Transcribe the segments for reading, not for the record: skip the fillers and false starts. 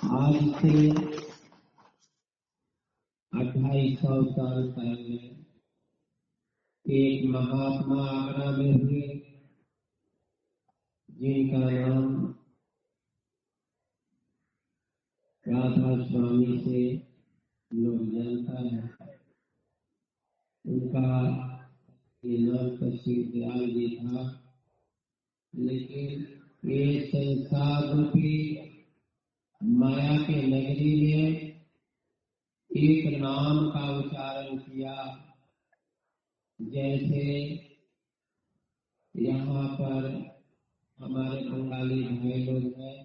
आज से 2800 साल पहले एक महात्मा आगरा में हुए, जिनका नाम राधा स्वामी से लोग जानता है। उनका ये नाम कश्मीर दयाल जी था, लेकिन ये संसार रूपी माया के नगरी में एक नाम का उच्चारण किया। जैसे यहाँ पर हमारे बंगाली भाई लोग हैं,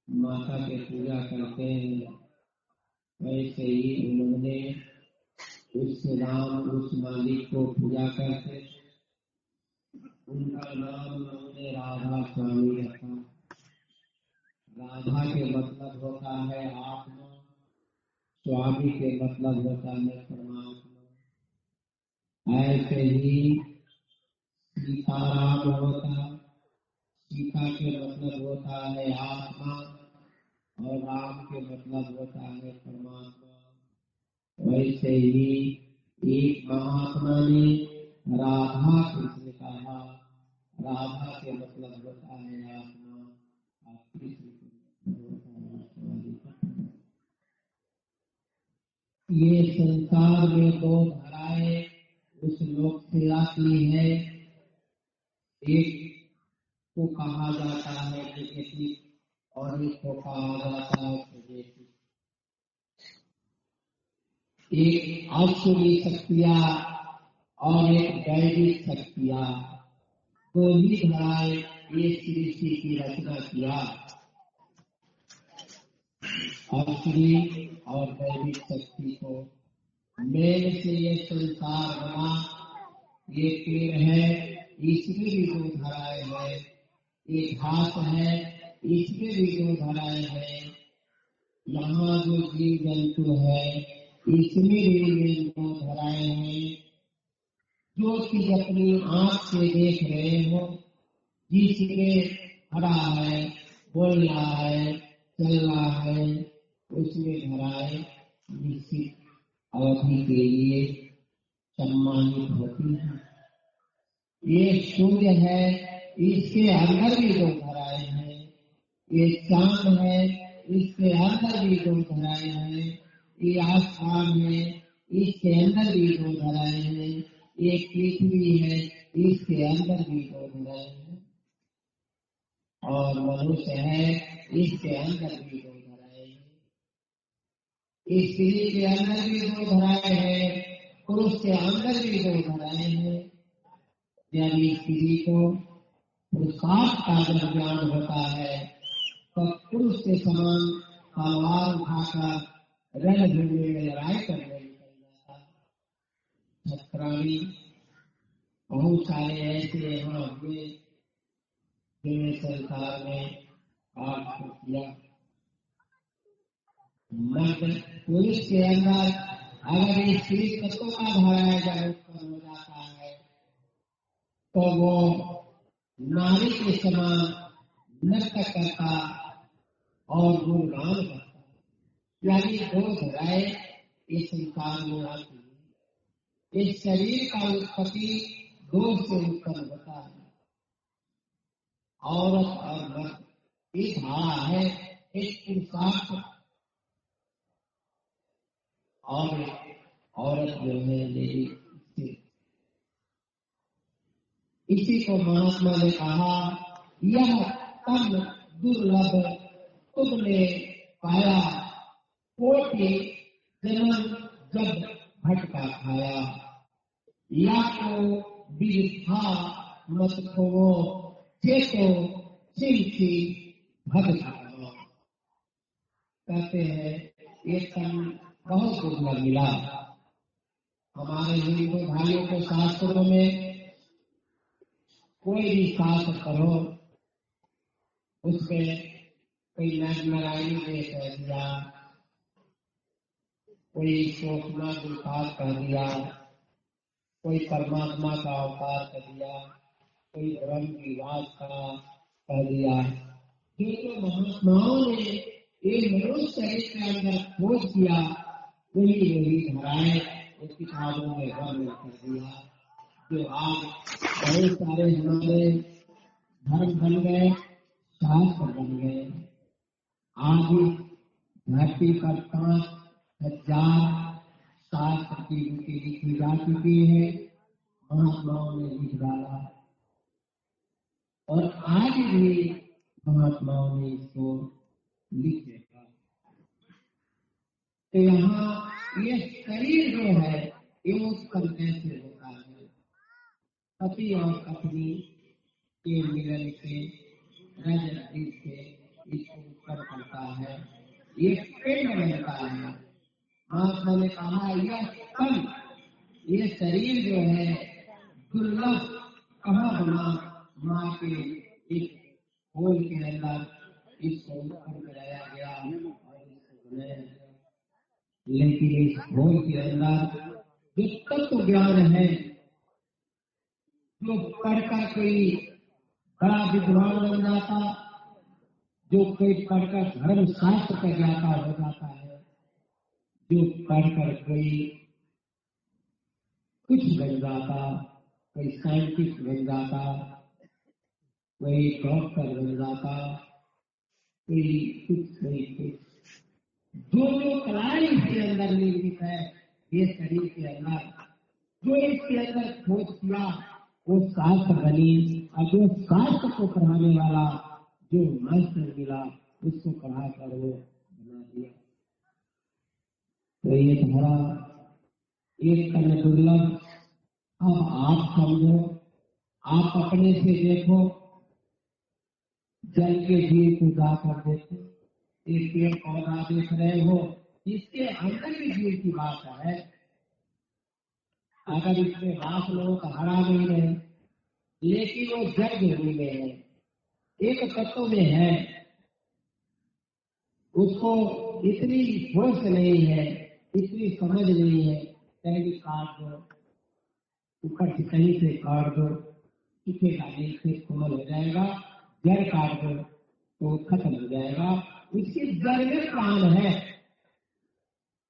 माता की पूजा करते हैं, वैसे ही उन्होंने उस राम उस मालिक को पूजा करके उनका नाम उन्होंने राधा स्वामी रखा। राधा के मतलब होता है आत्मा, स्वामी के मतलब होता है परमात्मा। ऐसे ही सीताराम होता, सीता के मतलब होता है आत्मा और राम के मतलब होता है परमात्मा। वैसे ही एक महात्मा ने राधा कृष्ण कहा, राधा के मतलब होता है आत्मा और कृष्ण के मतलब होता है। ये संसार में दो धाराएं उस लोक से आती है। एक को कहा जाता है नेगेटिव और एक को कहा जाता है पॉजिटिव। एक आसुरी शक्तियां और एक दैविक शक्तियां, दो ही धाराएं ये सृष्टि की रचना किया। आसुरी और दैविक शक्ति को मेल से ये संसार बना। ये पेड़ है, इसमें भी दो धाराएं है। ये घास है, इसमें भी दो धाराएं है। यहाँ जो जीव जंतु है, इसमें भी ये दो धाराएं हैं। जो चीज अपनी आंख से देख रहे हो, जिसमें खड़ा है, बोल रहा है, चल रहा है, उसमें धाराएं निश्चित अवधि के लिए सम्मानित होती है। ये सूर्य है, इसके अंदर भी दो धाराएं हैं। ये चांद है, इसके अंदर भी दो धाराएं हैं। ये आसमान है, इसके अंदर भी दो धाराएं हैं। ये पृथ्वी है, इसके अंदर भी दो धाराएं हैं। और मनुष्य है, इसके अंदर भी दो धाराएं हैं। स्त्री के अंदर भी दो धाराएं हैं, पुरुष के अंदर भी दो धाराएं हैं। जब स्त्री को पुरुषार्थ का जब ज्ञान होता है, तो पुरुष के समान तलवार उठाकर रणभूमि में लड़ाई करने निकल जाता है। छत्राणी बहुत सारे ऐसे यहाँ हुए जिन्हें संसार में पाठ किया। मर्द पुरुष के अंदर अगर स्त्री तत्व का धाराएं जब उत्पन्न हो जाता है, तो वो नारी के समान नृत्य करता और गुणगान करता। यानी दो धाराएं इस संसार में आती है। इस शरीर का उत्पत्ति दो से उत्पन्न होता है, औरत और मर्द। ये धारा है एक पुरुषार्थ और औरत जो है लेडी। इसी को महात्मा ने कहा, यह तन दुर्लभ तुमने पाया, कोटि जन्म जब भटका खाया। या तो विथा मत खोवो, चेतो चिंती भक्त। कहते हैं ये तन बहुत दुर्लभ मिला। हमारे हिंदू भाइयों के शास्त्रों में कोई भी शास्त्र करो, उसमें कोई नारायणी ने कह दिया, कोई शोकना विकास कर दिया, कोई परमात्मा का अवतार कर दिया, कोई ब्रह्म विवाद का कह दिया। जो महात्माओं ने ये मनुष्य शरीर के अंदर खोज किया, वही धाराएं उस किताबों में वर्णन कर दिया, जो आज बहुत सारे हमारे धर्म बन गए, शास्त्र बन गए। आज धरती पर 5,000 शास्त्र की लिखी जा चुकी है, महात्माओं ने लिख डाला, और आज भी महात्माओं ने इसको लिख देखा। तो यहाँ ये शरीर जो है ये उत्पन्न कैसे होता है? पति और पत्नी के मिलन से, रज से इसको उत्पन्न करता है, ये पिंड बनता है। महात्मा ने कहा यह तन, ये शरीर जो है दुर्लभ कहाँ बना? माँ के एक होल के अंदर इसको उत्पन्न कराया गया और इसको बनाया गया। लेकिन इस होल के अंदर जो तत्व ज्ञान है, जो पढ़कर कोई बड़ा विद्वान बन जाता, जो कोई पढ़कर धर्म शास्त्र का ज्ञाता हो जाता है, जो पढ़कर कोई कुछ बन जाता, कोई साइंटिस्ट बन जाता, कोई डॉक्टर बन जाता, कोई कुछ, जो कलाएं इसके अंदर निर्मित है, ये शरीर के अंदर जो इसके अंदर खोज किया वो शास्त्र बनी, और जो शास्त्र को पढ़ाने वाला जो मास्टर मिला उसको पढ़ाकर वो बना दिया। तो ये धारा एक कल दुर्लभ। अब आप समझो, आप अपने से देखो, जल के जीव को जाकर देखो, एक पेड़ पौधा देख रहे हो, इसके अंदर भी जीव की बात है। अगर इसमें घास लोगों का हरा नहीं रहे, लेकिन वो जड़ जरूरी में है, एक तत्व में है, उसको इतनी होश नहीं है, इतनी समझ नहीं है, कहीं काट दो, ऊपर से कहीं से काट दो, सूखेगा नहीं, फिर कोमल हो जाएगा, जड़ काट दो तो खत्म हो जाएगा। उसकी जड़ में प्राण है,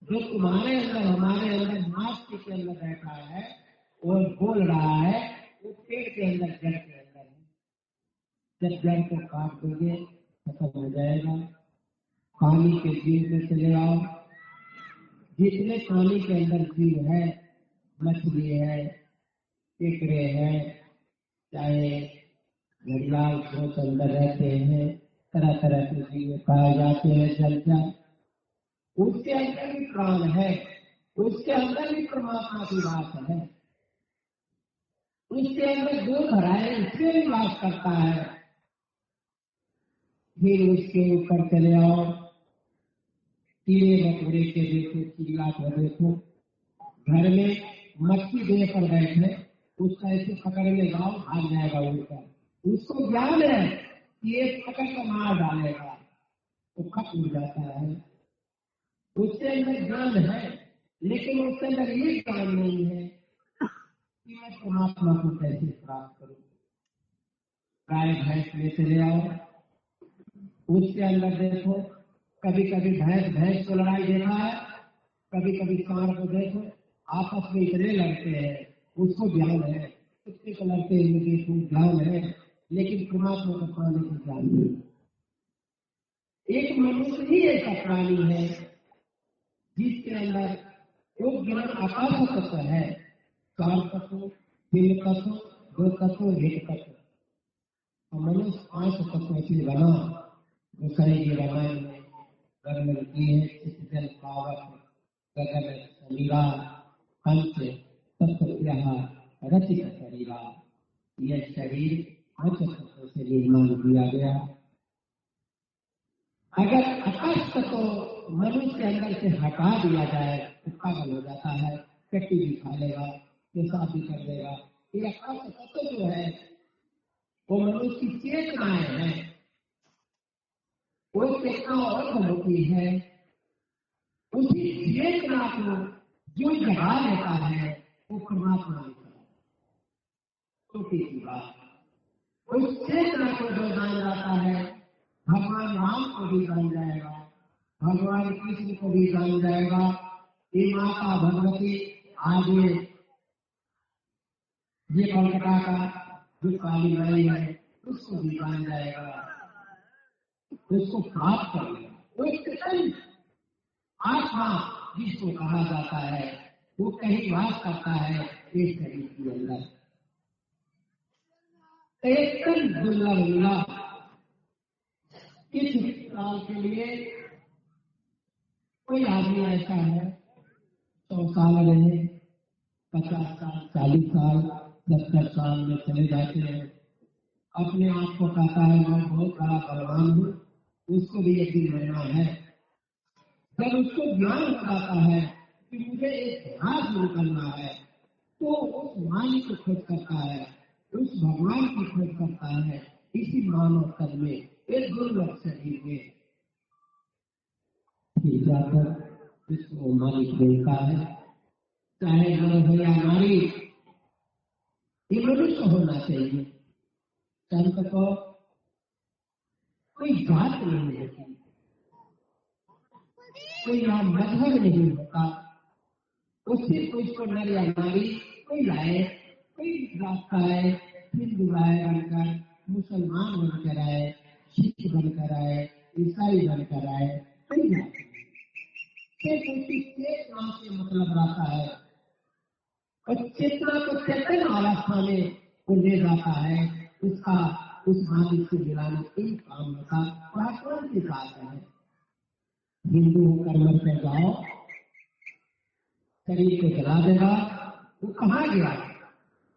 जो तुम्हारे अंदर हमारे अंदर नाक के अंदर बैठा है और बोल रहा है, वो पेड़ के अंदर जड़ के अंदर है। जब जड़ को काट दोगे खत्म हो जाएगा। पानी के जीव में चले आओ, जितने पानी के अंदर जीव है, मछली है, केकड़े हैं, चाहे घड़ियाल स्रोत अंदर रहते हैं, तरह तरह के जीव पाए जाते हैं जलचर, उसके अंदर भी प्राण है, उसके अंदर भी परमात्मा की बात है, उसके अंदर जो धराए उसमें भी वास करता है। फिर उसके ऊपर चले आओ, कीड़े मकोड़े के देखो, चिड़िया को देखो, घर में मक्खी देह पर बैठे, उसका ऐसे पकड़ने जाओ भाग जाएगा उड़कर, उसको ज्ञान है कि ये पकड़ कर मार डालेगा, तो खप उड़ जाता है। उसके अंदर ज्ञान है, लेकिन उसके अंदर ये ज्ञान नहीं है कि मैं परमात्मा को कैसे प्राप्त करूं। गाय भैंस में चले आओ, उसके अंदर देखो, कभी कभी भैंस को लड़ाई देखा है, कभी कभी सांड को देखो, आपस में इतने लड़ते हैं, उसको ज्ञान है, कुत्ते को लड़ते हुए देखो ज्ञान है, लेकिन परमात्मा को पाने का ज्ञान नहीं। एक मनुष्य ही ऐसा प्राणी है जिसके अंदर वो ज्ञान आकाश तत्व है, काल तत्व, दिल तत्व, दो तत्व, एक तत्व, और मनुष्य 5 तत्व से बना। गोसाई जी रामायण में वर्णन किए हैं, चित्तजल पावक गगन समीरा पंच तत्व रचित शरीरा। यह शरीर 5 तत्वों से निर्माण किया गया। अगर आकाश तत्व मनुष्य के अंदर से हटा दिया जाए तो पागल हो जाता है, कट्टी भी खा लेगा, पेशाब भी कर देगा। ये आकाश तत्व जो है वो मनुष्य की चेतनाएं हैं, वो चेतना और होती है, उसी चेतना को जो जगा लेता है वो परमात्मा होता है। छोटी सी बात, उस चेतना को जो जान जाता है भगवान राम को भी जान जाएगा, भगवान कृष्ण को भी जान जाएगा। ये माता भगवती आज ये कलकत्ता का जो काली माई है उसको भी जान जाएगा, उसको प्राप्त कर लेगा। वो कृष्ण आत्मा जिसको कहा जाता है वो कहीं वास करता है इस शरीर के अंदर। एकदम दुर्लभ मिला। इस काल के लिए कोई आदमी ऐसा है 100 साल रहे, 50 साल, 40 साल, 70 साल में चले जाते हैं, अपने आप को कहता है मैं बहुत बड़ा बलवान हूँ, उसको भी एक दिन मरना है। जब उसको ज्ञान हो जाता है कि मुझे एक ध्यान शुरू करना है तो उस मालिक को खोज करता है, उस भगवान की खोज करता है। इसी मानव तन में एक दुर्लभ शरीर में फिर जाकर इसको मालिक मिलता है। चाहे नर हो या नारी, ये मनुष्य होना चाहिए। संत को कोई जात नहीं होती, कोई यहाँ मजहब नहीं होता, उससे उसको नर या नारी कोई लाए, कोई रास्ता आए, हिंदू आए बनकर, मुसलमान बनकर आए, सिख बनकर आए, ईसाई बनकर आए, कोई जाति उसकी चेतना से मतलब रहता है और चेतना को चेतन अवस्था में वो ले जाता है। उसका उस मालिक से मिलाने की काम होता। वह कौन सी बात है? हिंदू होकर मर कर जाओ, शरीर को जला देगा, वो कहाँ गया?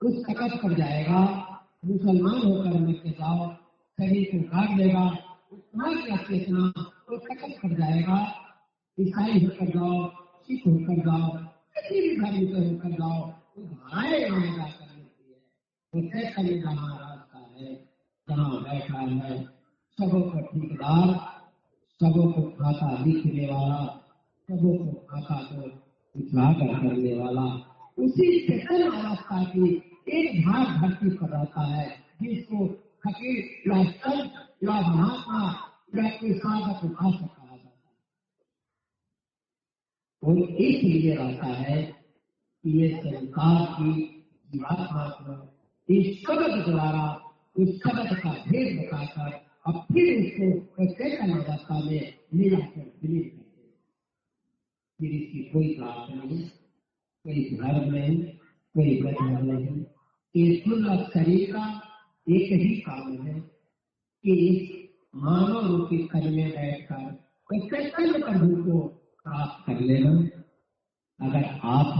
उस तकत पर जाएगा। मुसलमान होकर मर के जाओ, शरीर को काट देगा, वो कहाँ गया चेतना? वो तकत पर जाएगा। ईसाई होकर जाओ, सिख होकर जाओ, किसी भी धर्म से होकर जाओ, वो धाराएं जाकर मिलती है। वो चैतन्य जहाँ रास्ता है, जहाँ बैठा है, सबों को ठेकेदार, सबों को खाता लिखने वाला, सबों को खाता को उजागर करने वाला, उसी चेतन अवस्था की एक भाग धरती पर रहता है जिसको फकीर या संत या महात्मा या कोई साधक उपासक कहा जाता है। और इसलिए रहता है कि ये संसार की जीवात्मा को इस शब्द द्वारा उस शब्द का भेद बताकर अब फिर उसको चेतन अवस्था में मिलाकर विलीन करते। फिर इसकी कोई बात नहीं, कोई धर्म नहीं, कोई मजहब नहीं। इस दुर्लभ शरीर का एक ही काम है कि इस मानव रूपी तन में बैठकर चैतन्य प्रभु को प्राप्त कर लेना। अगर आप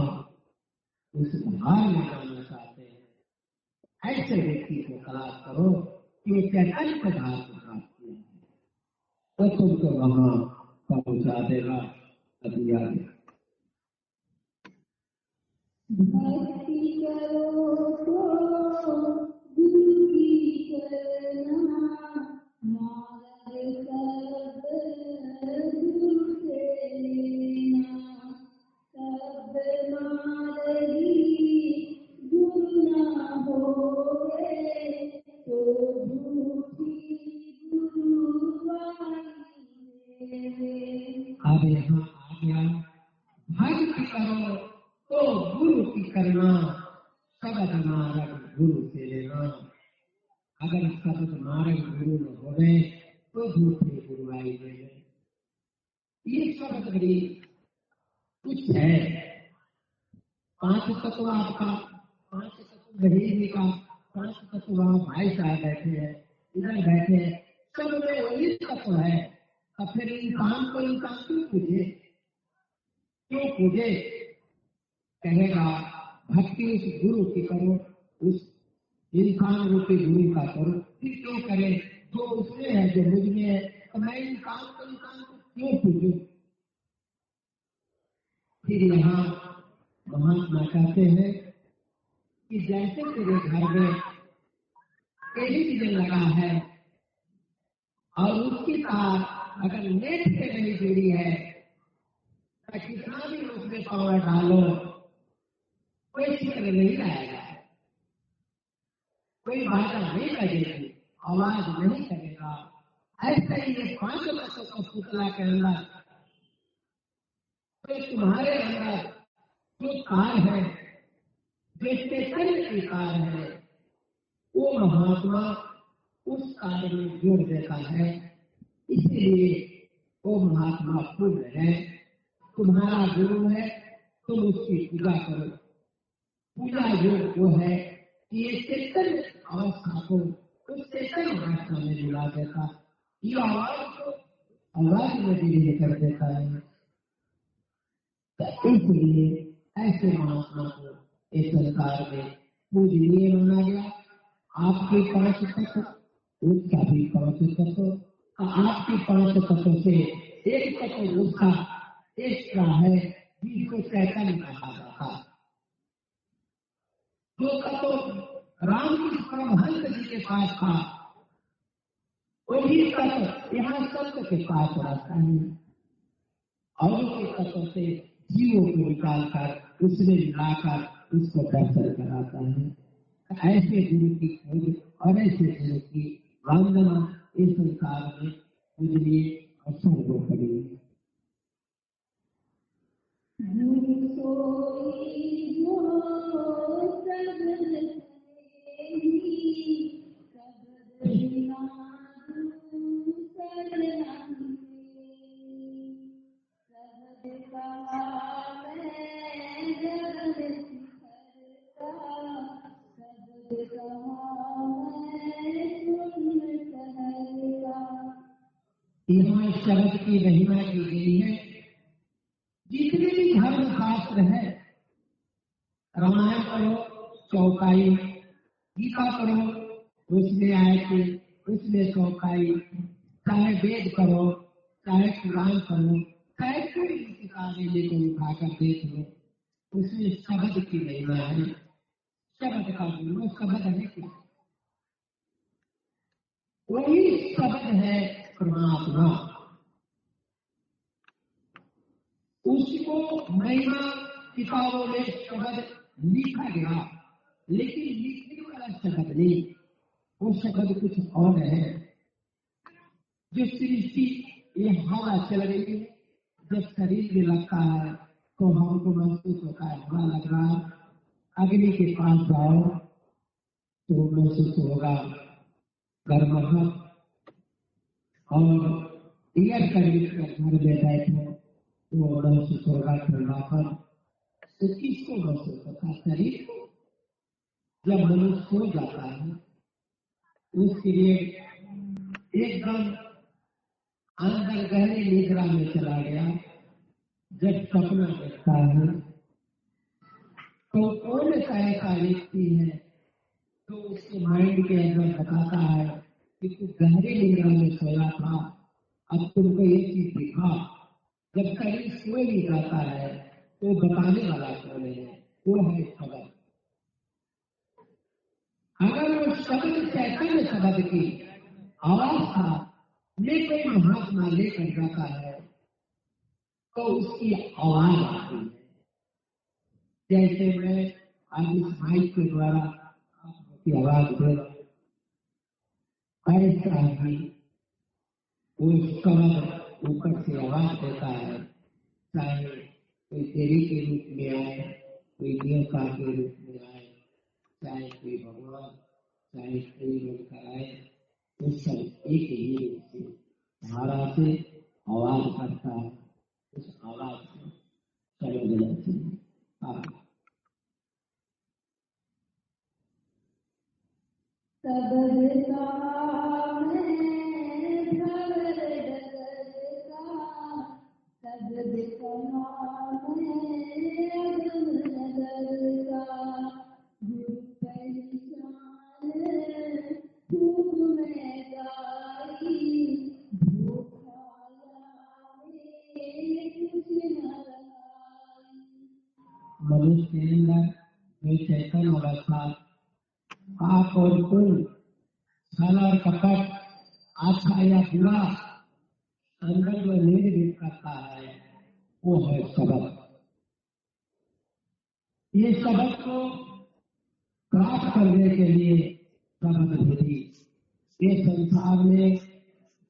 उस भाव में जाना चाहते हैं, ऐसे व्यक्ति को तलाश करो कि वो चैतन्य प्रभाव को प्राप्त किया है, तो तुमको वहां पहुंचा देगा। अभी आगे भक्ति करो तो गुरु की करना, मार्ग सब गुरु से लेना, सब मार्गी गुरु ना होवे तो झूठी गुरुवाणी देवे। अब यहाँ आ गया, भक्ति करो तो गुरु की करना, शब्द मार्ग गुरु से लेना। अगर शब्द मार्ग गुरु न होवे तो झूठे गुरुवाई देवे। ये शब्द बड़ी कुछ है। 5 तत्व आपका, 5 तत्व गरीबी का, 5 तत्व वहाँ भाई साहब बैठे हैं, इधर बैठे हैं, सब में वही तत्व है। अब फिर इंसान को इंसान क्यों पूजे? क्यों पूजे? कहेगा भक्ति उस गुरु की करो, उस इंसान रूपी गुरु का करो। फिर क्यों करे? जो उसमें है, जो मुझ में है, तो मैं इंसान को क्यों पूजू? फिर यहाँ महात्मा कहते हैं कि जैसे तेरे घर में टेलीविजन लगा है और उसकी तार अगर नेट से नहीं जुड़ी है तो कितना भी उसमें पावर डालो कोई चित्र नहीं आएगा, कोई बाधा नहीं लगेगी, आवाज नहीं करेगा। ऐसे ही ये 5 तत्व का पुतला के अंदर तो तुम्हारे अंदर जो कार है, जो चैतन्य की कार है, वो महात्मा उस कार में जोड़ देता है। इसलिए वो महात्मा पूर्ण है। तुम्हारा गुरु है, तुम उसकी पूजा करो। पूजा योग वो है कि ये चैतन्य अवस्था को उस चैतन्य अवस्था में मिला देता, ये आवाज को आवाज में विलीन कर देता है। तो इसलिए ऐसे महात्मा को इस संसार में पूजनीय माना गया। आपके पांच तत्व, उसका भी पांच तत्व, आपके पांच तत्व से एक तत्व उसका एक्स्ट्रा है, जिसको चैतन्य कहा जाता है। जो तत्व रामकृष्ण परमहंस जी के पास था, वही तत्व यहाँ सत्य के पास रहता है और उसके तत्व से जीवों को निकालकर उसमें मिलाकर उसको दर्शन कराता है। ऐसे गुरु की खोज और ऐसे गुरु की वंदना इस संसार में पूजनीय और सर्वोपरि है। यहाँ शब्द की महिमा की गई है। जितने भी धर्म शास्त्र है, रामायण पढ़ो चौपाई, गीता पढ़ो उसमें आयते, उसमें चौपाई, चाहे वेद पढ़ो, चाहे कुरान पढ़ो, चाहे कोई भी किताबें लेकर उठाकर देख लो, उसमें शब्द की महिमा है। शब्द का बोलो, शब्द है क्या? वही शब्द है परमात्मा। उसको महिमा किताबों में शब्द लिखा गया, लेकिन लिखने वाला शब्द नहीं, वो शब्द कुछ और है। जो सृष्टि ये हवा चल रही है, जब शरीर में लगता है तो हमको महसूस होता है हवा लग रहा है। अग्नि के पास जाओ तो महसूस होगा गर्माहट, और एयर कंडीशनर घर में बैठो तो महसूस होगा ठंडापन। तो किसको महसूस होता है? शरीर को। जब मनुष्य सो जाता है उसके लिए एकदम अंदर गहरी निद्रा में चला गया। जब सपना देखता है तो कौन सा ऐसा व्यक्ति है तो उसके माइंड के अंदर बताता है कि तू गहरी निद्रा में सोया था, अब तुमको ये चीज दिखा। जब शरीर सोए भी जाता है तो बताने वाला कौन है? वो है शब्द। अगर वो शब्द चैतन्य शब्द की आवाज था ये कोई महात्मा लेकर जाता है तो उसकी आवाज आती है। जैसे मैं आज इस माइक के द्वारा आपकी आवाज दे रहा हूं, ऐसा ही वो शब्द ऊपर से आवाज देता है, चाहे कोई तेरी के रूप में आए, कोई देवता के रूप में आए, चाहे कोई भगवान, चाहे कोई बनकर आए, तो सब एक ही रूप से धारा से आवाज करता है। उस आवाज को समझना चाहिए। मनुष्य के अंदर जो चैतन्य अवस्था पाप और पुण्य, छल और कपट, अच्छा या बुरा अंदर में निर्मित करता है, वो है शब्द। ये शब्द को प्राप्त करने के लिए शब्द विधि, ये संसार में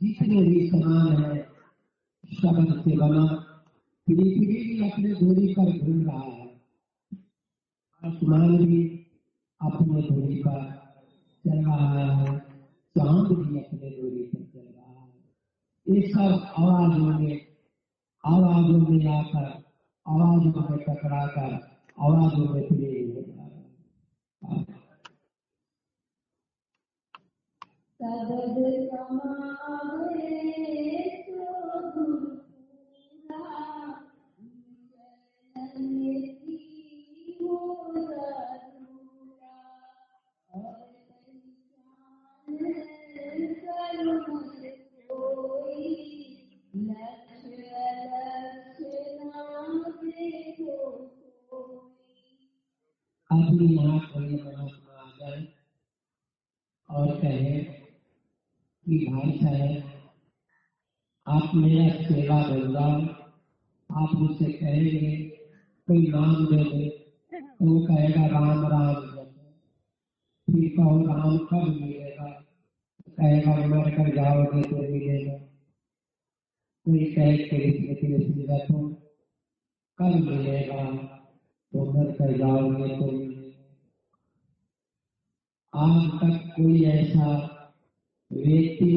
जितने भी समान है शब्द से बना, पृथ्वी भी अपने दूरी पर घूम रहा है, आसमान भी अपने दूरी पर चल रहा है, चांद भी अपने दूरी पर चल रहा है। ये सब आवाजों में आकर, आवाजों में टकराकर, आवाजों में प्रेम हो रहा है। शब्द समावे तो पूरा जन्नती हो जरूरा और पहचान करो मत कोई लक्ष्य ना देखो कोई। अभी यहाँ कोई महात्मा आ जाए और कहे कि भाई साहब आप मेरा सेवा बन जाओ, आप मुझसे कहेंगे कोई नाम दे दे, तो वो कहेगा राम राम जपो। फिर कहो राम कब मिलेगा, कहेगा मर कर जाओगे तो मिलेगा। कोई कहे कृष्ण कृष्ण रखो, कब मिलेगा, तो मर कर जाओगे तो मिलेगा। आज तक कोई ऐसा व्यक्ति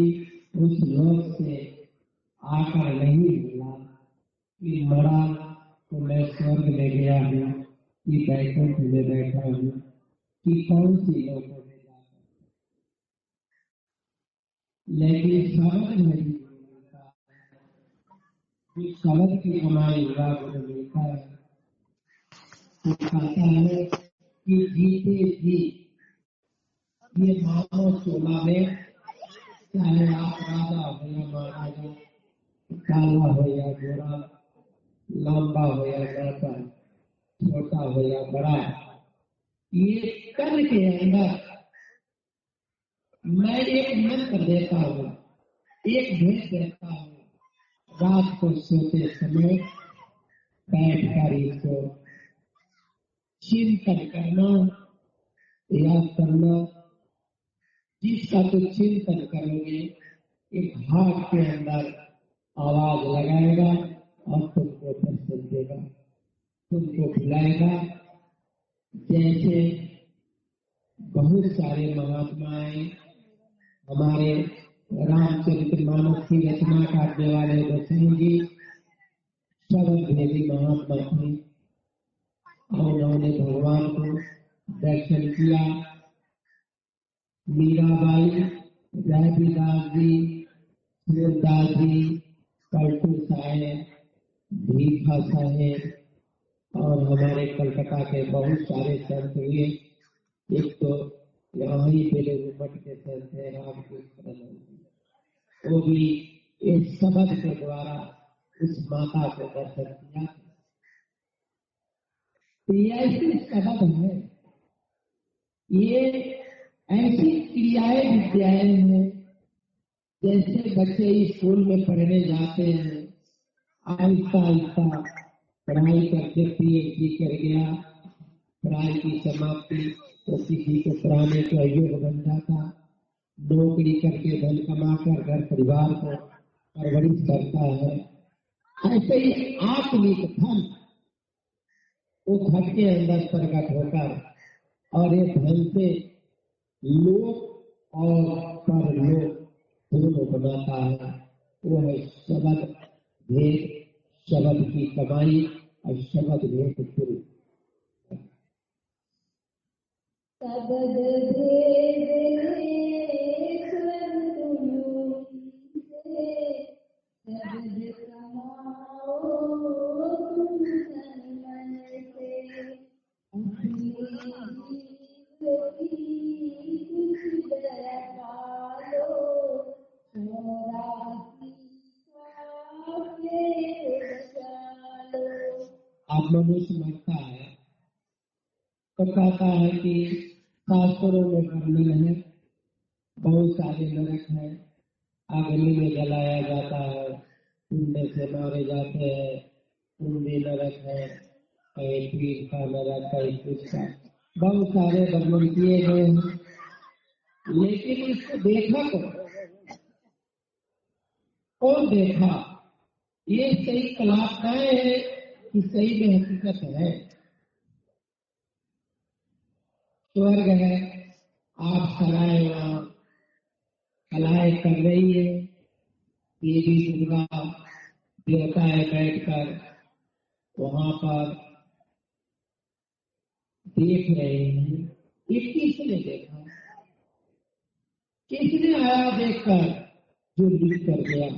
उस लोक से आकर नहीं मिला कि मरा तो मैं स्वर्ग में गया हूँ, कि बैकुंठ में बैठा हूँ, कि कौन सी लोकों में जाकर। लेकिन शब्द नहीं मिलता, जिस शब्द की कमाई हुआ गुरु मिलता है। वो कहता है कि जीते जी ये मानव चोला में, चाहे आप राजा हो या महाराजा, काला हो या गोरा, लंबा हो या मोटा, छोटा हो या बड़ा, ये तन के अंदर मैं एक मंत्र देता हूँ, एक भेद देता हूँ। रात को सोते समय बैठ कर इसको चिंतन करना, याद करना। जिसका तो चिंतन करोगे एक हाथ के अंदर आवाज लगाएगा और तुमको दर्शन देगा, तुमको बुलाएगा। जैसे बहुत सारे महात्माएं हमारे रामचरितमानस की रचना करने वाले गोस्वामी जी शब्द देवी महात्मा थे, और उन्होंने भगवान को दर्शन किया। मीराबाई, रविदास जी, सूरदास जी, पलटू साहेब, भीखा साहेब और हमारे कलकत्ता के बहुत सारे संत हुए। एक तो यहाँ ही बेलेमठ के संत है रामकृष्ण जी, वो भी इस शब्द के द्वारा उस माता को दर्शन किया। तो ये ऐसी शब्द है, ये ऐसी क्रियाएं विद्याएं हैं। जैसे बच्चे स्कूल में पढ़ने जाते हैं, आहिस्ता आहिस्ता पढ़ाई करके PhD कर गया, पढ़ाई की समाप्ति तो किसी को पढ़ाने का योग बन जाता, नौकरी करके धन कमाकर घर परिवार को परवरिश करता है। ऐसे ही आत्मिक धन वो घर के अंदर प्रकट होकर और ये धन से लोक और परलोक दोनों बनाता है। वो है शब्द भेद, शब्द की कमाई और शब्द भेद गुरु। शब्द भेद शब्द कमाओ तुम तन मन से, अपनी कुछ दया पालो, आप मनुष्य मरता है तो कहता है कि शास्त्रों में वर्णन है, बहुत सारे नरक है, अग्नि में जलाया जाता है, पुण्य से मारे जाते हैं, पुण्य नरक है, कहीं पीर का नरक, कहीं कुछ का, बहुत सारे वर्णन किए गए हैं। लेकिन इसको देखा कौन देखा? ये सही कलाकाएं है कि सही में हकीकत है। स्वर्ग है, आप कलाएं कर रही है, देवी दुर्गा देवताएं बैठकर वहां पर देख रहे हैं। ये किसने देखा? किसने आया देखकर जो लिख कर गया?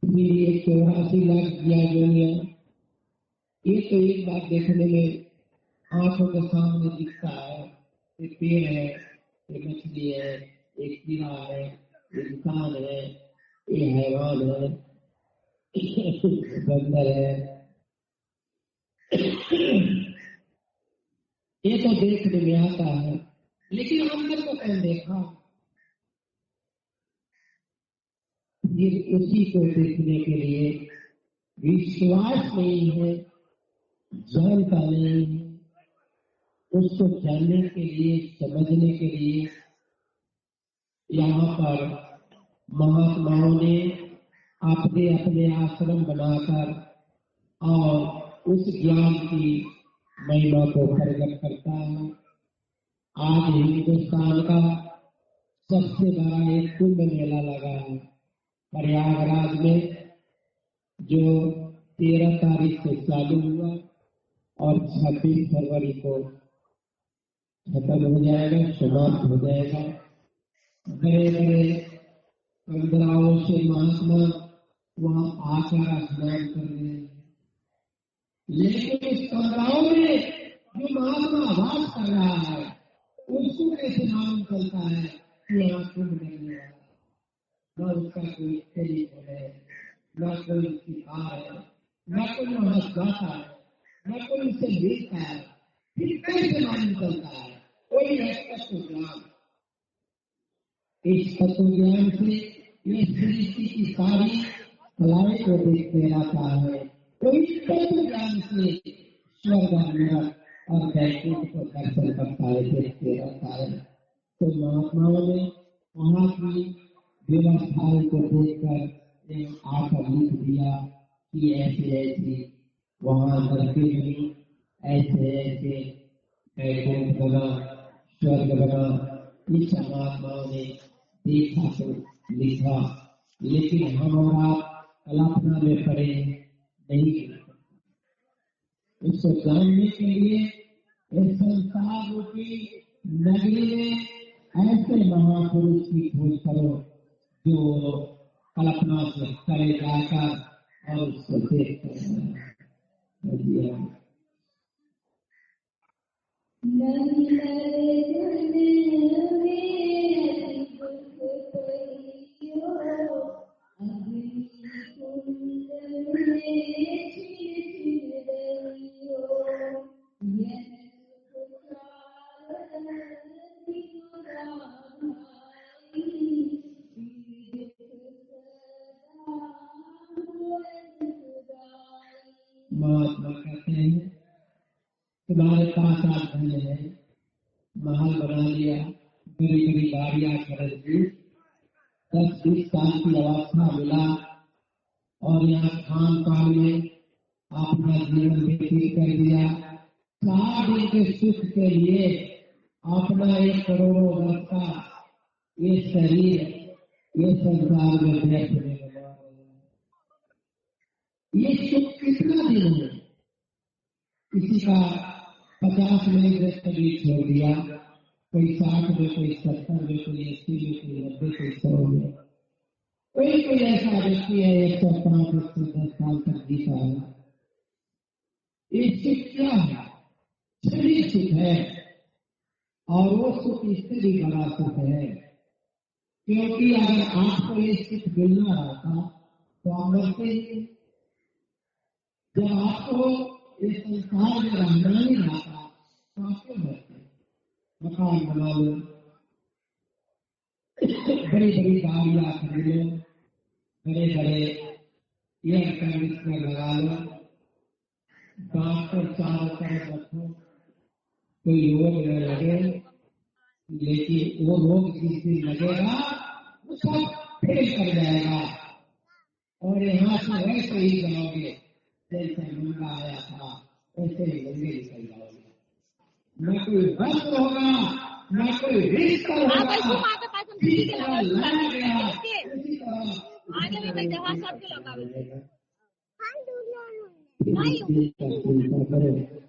फिर ये 84 लाख दिया गया। ये तो एक बात देखने में आंखों के सामने दिखता है। ये पेड़ है, ये मछली है, एक कीड़ा है, ये इंसान है, ये हैवान है, बंदर है। ये तो देखने में आता है, लेकिन अंदर को कहीं देखा? ये उसी को देखने के लिए विश्वास नहीं है, जानता नहीं है। उसको जानने के लिए, समझने के लिए यहाँ पर महात्माओं ने अपने अपने आश्रम बनाकर और उस ज्ञान की महिमा को प्रकट करता है। आज हिंदुस्तान का सबसे बड़ा एक कुंभ मेला लगा है प्रयागराज में, जो 13 तारीख से चालू हुआ और 26 फरवरी को खत्म हो जाएगा, समाप्त हो जाएगा। बड़े बड़े पंद्रहों से महात्मा वहां आकर स्नान कर रहे हैं, लेकिन इस पंद्रहों में जो महात्मा वास कर रहा है उसको कैसे मालूम चलता है कि यहाँ कुंभ लगने वाला? न उसका कोई तरीका है, न कोई सिखा है, न कोई वहां जाता है, न कोई उसे देखता है। फिर कैसे मालूम चलता है? कोई है तत्व ज्ञान। इस तत्व ज्ञान से ये सृष्टि की सारी कलाएं को देखते रहता है। कोई तत्व ज्ञान से स्वर्ग नरक और वैकुंठ को दर्शन करता है, देखते रहता है। तो महात्माओं ने वहां की व्यवस्थाओं को देखकर एक आकर लिख दिया कि ऐसे ऐसे वहां नरके बनी, ऐसे ऐसे वैकुंठ बना, स्वर्ग बना। इस महात्माओं ने देखा तो लिखा, लेकिन हम और आप कल्पना में पड़े नहीं। इसको जानने के लिए इस संसार रूपी नगरी में ऐसे महापुरुष की खोज करो जो कल्पना से करे जाकर और उसको देख कर महात्मा कहते हैं तुम्हारे पास आज धन है, महल बना लिया, बड़ी बड़ी गाड़ियां खरीद ली, 10-20 साल की अवस्था मिला और यहाँ खान पान में अपना जीवन व्यतीत कर दिया। 4 दिन के सुख के लिए अपना 1 करोड़ों वर्ष का ये शरीर, ये संसार में व्यर्थ में लगा। ये सुख कितना दिन है? किसी का 50 मिनट में शरीर छोड़ दिया, कोई 60 में, कोई 70 में, कोई 80 में, कोई 90, कोई 100 में। कोई ऐसा व्यक्ति है 105, 110 साल तक जीता है। ये सुख क्या है? शरीर सुख है, और वो सुख इससे भी बड़ा सुख है, क्योंकि अगर आपको ये सुख मिलना रहता तो आप मरते ही। जब आपको ये संसार में रहना ही रहता तो आप क्यों मरते? मकान बना लो, बड़ी बड़ी गाड़ियां खरीदो, बड़े बड़े एयर कंडीशनर लगा लो, डॉक्टर चारों तरफ रखो, कोई रोग न लगे। लेकिन वो रोग जिस दिन लगेगा वो सब फेल कर जाएगा। और यहाँ से वैसे ही जाओगे जैसे गंगा आया था, वैसे ही गंगे निकल जाओगे। न कोई वस्त्र होगा, न कोई रिश्ता होगा, जिस तरह लाया गया उसी तरह करो।